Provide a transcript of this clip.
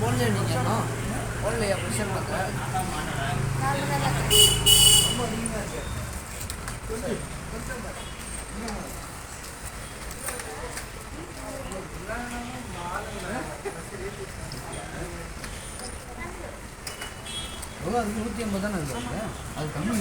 போடல நீங்கள் இன்னும் போடலையா ப்ரெஷர் பார்க்க ரொம்ப அதிகமாக இருக்கு கொஞ்சம் எவ்வளோ அது 150 தானே இருக்குது அது கம்மி